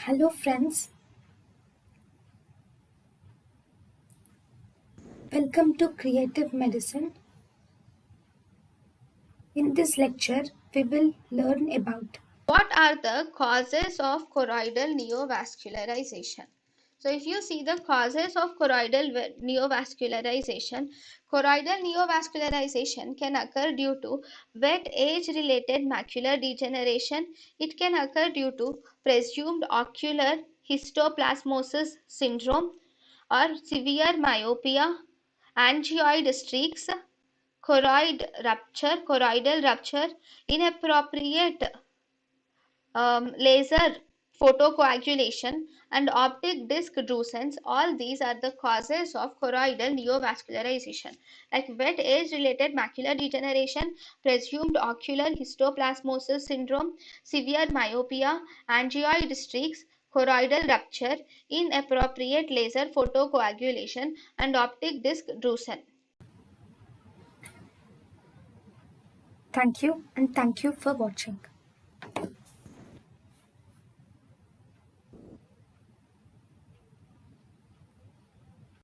Hello, friends. Welcome to Creative Medicine. In this lecture, we will learn about What are the causes of choroidal neovascularization? So, if you see the causes of choroidal neovascularization can occur due to wet age-related macular degeneration. It can occur due to presumed ocular histoplasmosis syndrome or severe myopia, angioid streaks, choroidal rupture, inappropriate laser photocoagulation, and optic disc drusen. All these are the causes of choroidal neovascularization, like wet age-related macular degeneration, presumed ocular histoplasmosis syndrome, severe myopia, angioid streaks, choroidal rupture, inappropriate laser photocoagulation, and optic disc drusen. thank you and thank you for watching.